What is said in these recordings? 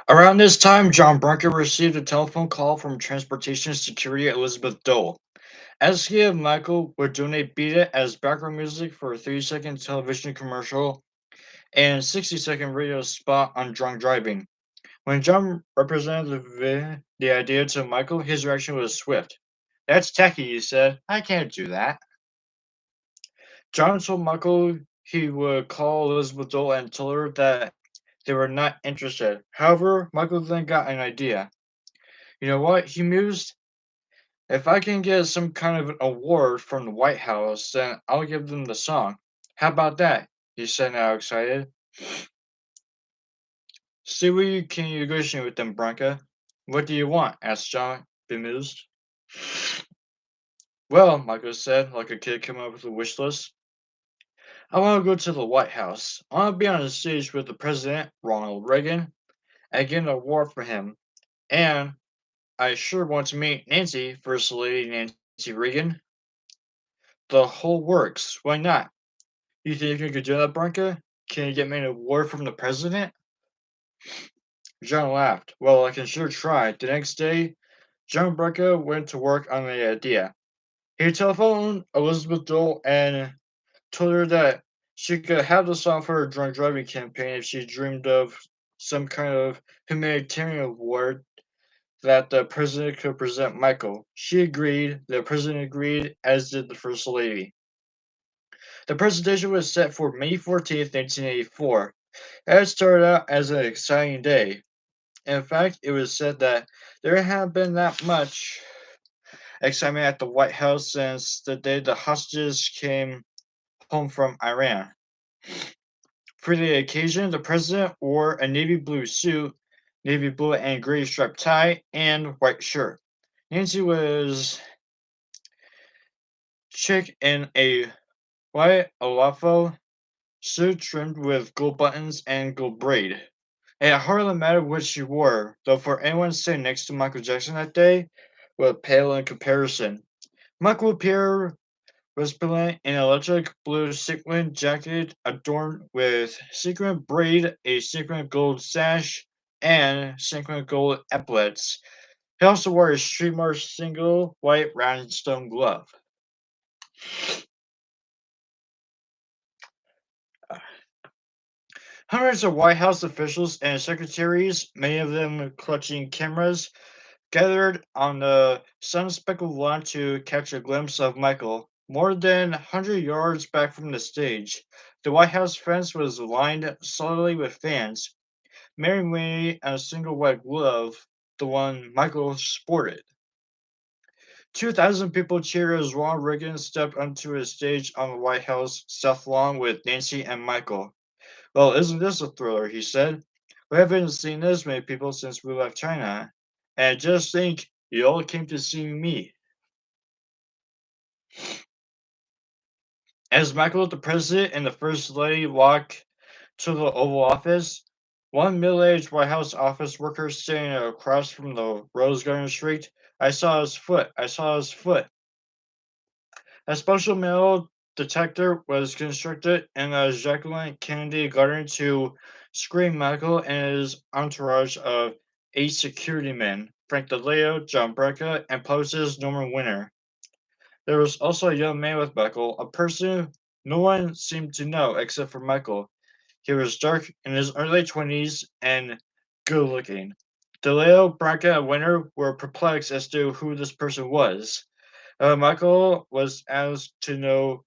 Around this time, John Brunker received a telephone call from Transportation Security Elizabeth Dole, asking if Michael would donate Beat It as background music for a 30-second television commercial and 60-second radio spot on drunk driving. When John represented the idea to Michael, his reaction was swift. "That's tacky," he said. "I can't do that." John told Michael he would call Elizabeth Dole and tell her that they were not interested. However, Michael then got an idea. "You know what?" he mused. "If I can get some kind of an award from the White House, then I'll give them the song. How about that?" he said, now excited. "See what you can negotiate with them, Branca." "What do you want?" asked John, bemused. "Well," Michael said, like a kid coming up with a wish list, "I want to go to the White House. I want to be on the stage with the President, Ronald Reagan, and get an award for him. And I sure want to meet Nancy, First Lady Nancy Reagan. The whole works. Why not? You think you could do that, Branca? Can you get me an award from the President?" John laughed. "Well, I can sure try." The next day, John Branca went to work on the idea. He telephoned Elizabeth Dole and told her that she could have the song for her drunk driving campaign if she dreamed of some kind of humanitarian award that the president could present Michael. She agreed, the president agreed, as did the First Lady. The presentation was set for May 14th, 1984. It started out as an exciting day. In fact, it was said that there hadn't been that much excitement at the White House since the day the hostages came home from Iran. For the occasion, the president wore a navy blue suit, navy blue and gray striped tie, and white shirt. Nancy was chic in a white olafo suit trimmed with gold buttons and gold braid. It hardly mattered what she wore, though for anyone sitting next to Michael Jackson that day was pale in comparison. Michael appeared resplendent in an electric blue sequin jacket adorned with sequin braid, a sequin gold sash, and sequin gold epaulets. He also wore a streetmark single white rhinestone glove. Hundreds of White House officials and secretaries, many of them clutching cameras, gathered on the sun-speckled lawn to catch a glimpse of Michael. More than 100 yards back from the stage, the White House fence was lined solidly with fans, many wearing a single white glove, the one Michael sported. 2,000 people cheered as Ronald Reagan stepped onto a stage on the White House South Lawn with Nancy and Michael. "Well, isn't this a thriller?" he said. "We haven't seen this many people since we left China. And just think, you all came to see me." As Michael, the president, and the first lady walked to the Oval Office, one middle-aged White House office worker standing across from the Rose Garden shrieked, "I saw his foot! I saw his foot!" A special metal detector was constructed in the Jacqueline Kennedy Garden to screen Michael and his entourage of 8 security men: Frank DeLeo, John Breca, and publicist Norman Winter. There was also a young man with Michael, a person no one seemed to know except for Michael. He was dark, in his early 20s, and good looking. DeLeo, Breca, and Winter were perplexed as to who this person was. Michael was asked to know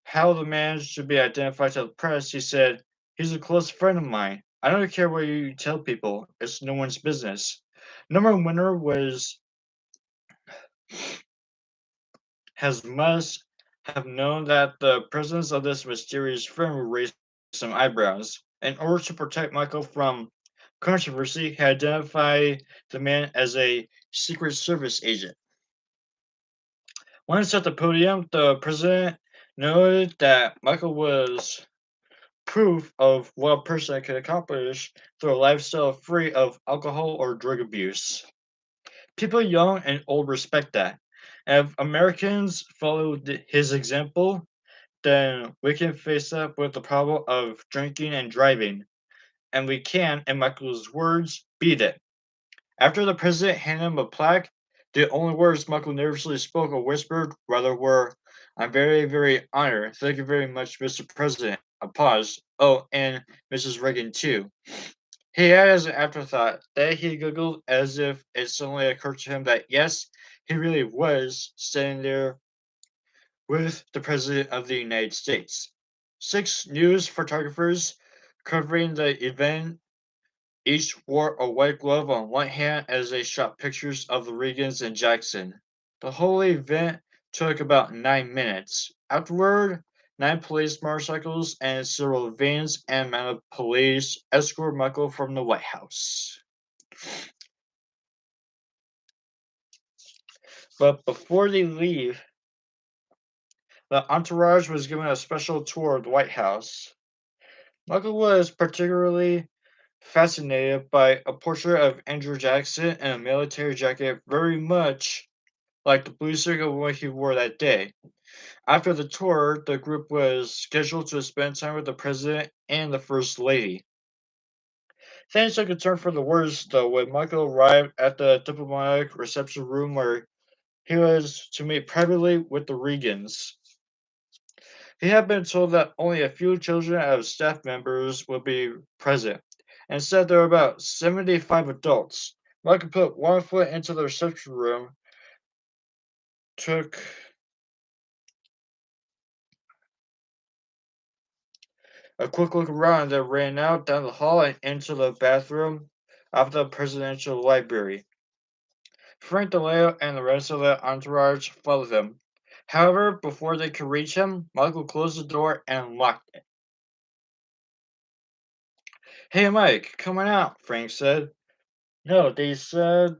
how the man should be identified to the press. He said, "He's a close friend of mine. I don't care what you tell people. It's no one's business." Norman Winter was has must have known that the presence of this mysterious friend would raise some eyebrows. In order to protect Michael from controversy, he identified the man as a Secret Service agent. Once at the podium, the president noted that Michael was proof of what a person could accomplish through a lifestyle free of alcohol or drug abuse. People young and old respect that. If Americans follow his example, then we can face up with the problem of drinking and driving, and we can, in Michael's words, beat it. After the president handed him a plaque, the only words Michael nervously spoke or whispered rather were, "I'm very, very honored. Thank you very much, Mr. President." A pause. "Oh, and Mrs. Reagan, too." He had as an afterthought that he giggled as if it suddenly occurred to him that yes, he really was standing there with the President of the United States. Six news photographers covering the event each wore a white glove on one hand as they shot pictures of the Reagans and Jackson. The whole event took about 9 minutes. Afterward, nine police motorcycles and several vans and mounted police escorted Michael from the White House. But before they leave, the entourage was given a special tour of the White House. Michael was particularly fascinated by a portrait of Andrew Jackson in a military jacket very much like the blue suit of what he wore that day. After the tour, the group was scheduled to spend time with the president and the first lady. Things took a turn for the worse, though, when Michael arrived at the diplomatic reception room where he was to meet privately with the Regans. He had been told that only a few children of staff members would be present. Instead, there were about 75 adults. Michael put one foot into the reception room, took a quick look around, then ran out down the hall and into the bathroom of the presidential library. Frank DeLeo and the rest of the entourage followed him. However, before they could reach him, Michael closed the door and locked it. "Hey, Mike, coming out," Frank said. "No, they said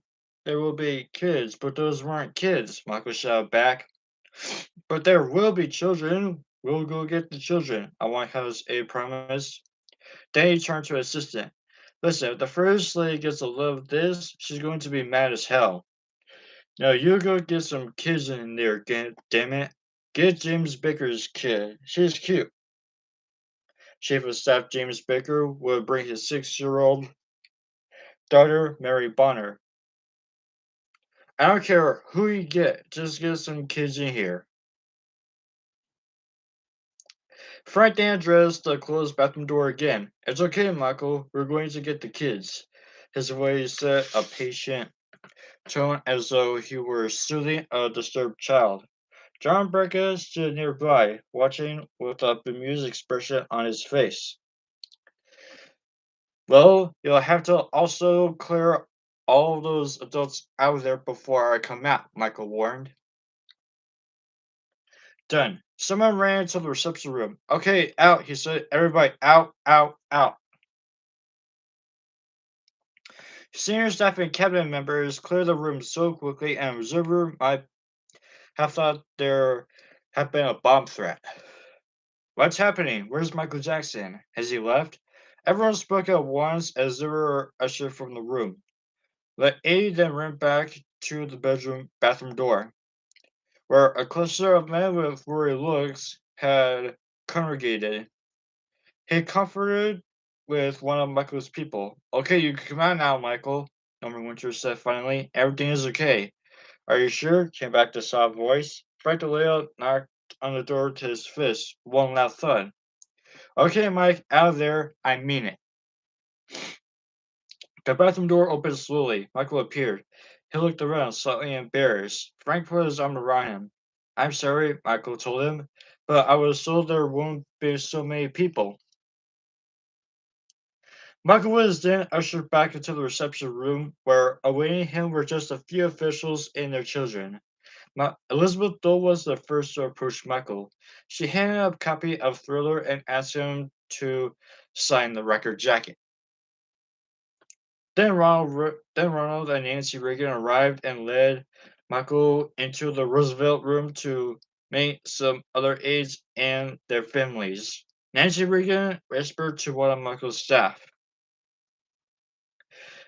there will be kids, but those weren't kids," Michael shouted back. "But there will be children. We'll go get the children," a White House aide promised. Then he turned to his assistant. "Listen, if the first lady gets a load of this, she's going to be mad as hell. Now you go get some kids in there, damn it. Get James Baker's kid. She's cute." Chief of Staff James Baker would bring his 6-year-old daughter, Mary Bonner. "I don't care who you get, just get some kids in here." Frank then addressed the closed bathroom door again. "It's okay, Michael. We're going to get the kids." His voice set a patient tone as though he were soothing a disturbed child. John Breca stood nearby, watching with a bemused expression on his face. "Well, you'll have to also clear all of those adults out of there before I come out," Michael warned. Done. Someone ran into the reception room. "Okay, out," he said. "Everybody out, out, out." Senior staff and cabinet members cleared the room so quickly an observer might have thought there had been a bomb threat. "What's happening? Where's Michael Jackson? Has he left?" Everyone spoke at once as they were ushered from the room. The aide then ran back to the bathroom door, where a cluster of men with worried looks had congregated. He comforted with one of Michael's people. "Okay, you can come out now, Michael," Norman Winters said finally. "Everything is okay." "Are you sure?" came back the soft voice. Frank DeLeo knocked on the door with his fist. One loud thud. "Okay, Mike, out of there. I mean it." The bathroom door opened slowly. Michael appeared. He looked around, slightly embarrassed. Frank put his arm around him. "I'm sorry," Michael told him, "but I was told there won't be so many people." Michael was then ushered back into the reception room, where awaiting him were just a few officials and their children. Elizabeth Dole was the first to approach Michael. She handed him a copy of Thriller and asked him to sign the record jacket. Then Ronald and Nancy Reagan arrived and led Michael into the Roosevelt room to meet some other aides and their families. Nancy Reagan whispered to one of Michael's staff,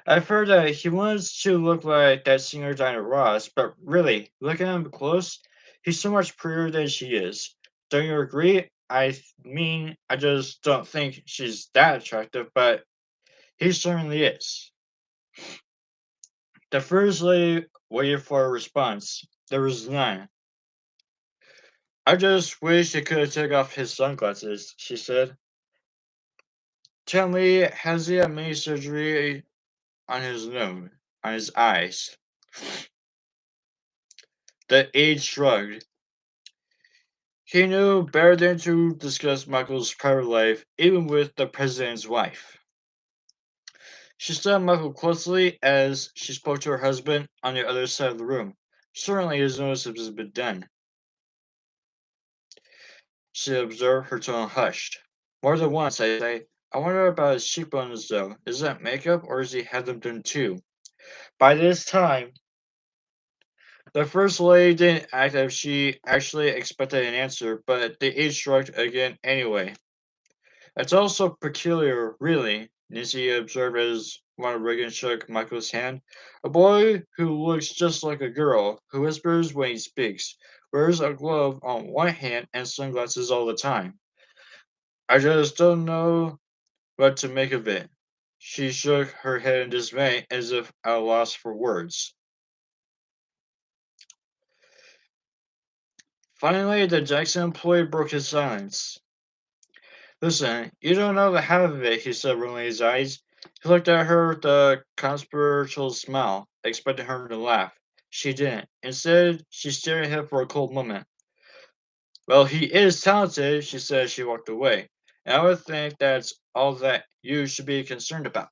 I've heard that he wants to look like that singer Diana Ross, but really, look at him close, he's so much prettier than she is. Don't you agree? I mean, I just don't think she's that attractive, but he certainly is. The first lady waited for a response. There was none. I just wish he could take off his sunglasses, she said. Tell me, has he had many surgery on his nose, on his eyes? The aide shrugged. He knew better than to discuss Michael's private life, even with the president's wife. She studied Michael closely as she spoke to her husband on the other side of the room. Certainly his nose has been done. She observed, her tone hushed. More than once, I say, I wonder about his cheekbones, though. Is that makeup, or has he had them done too? By this time, the first lady didn't act as if she actually expected an answer, but the aide shrugged again anyway. It's also peculiar, really, Nancy observed as Ronald Reagan shook Michael's hand. A boy who looks just like a girl, who whispers when he speaks, wears a glove on one hand and sunglasses all the time. I just don't know what to make of it. She shook her head in dismay as if at a loss for words. Finally, the Jackson employee broke his silence. Listen, you don't know the half of it, he said, rolling his eyes. He looked at her with a conspiratorial smile, expecting her to laugh. She didn't. Instead, she stared at him for a cold moment. Well, he is talented, she said as she walked away. And I would think that's all that you should be concerned about.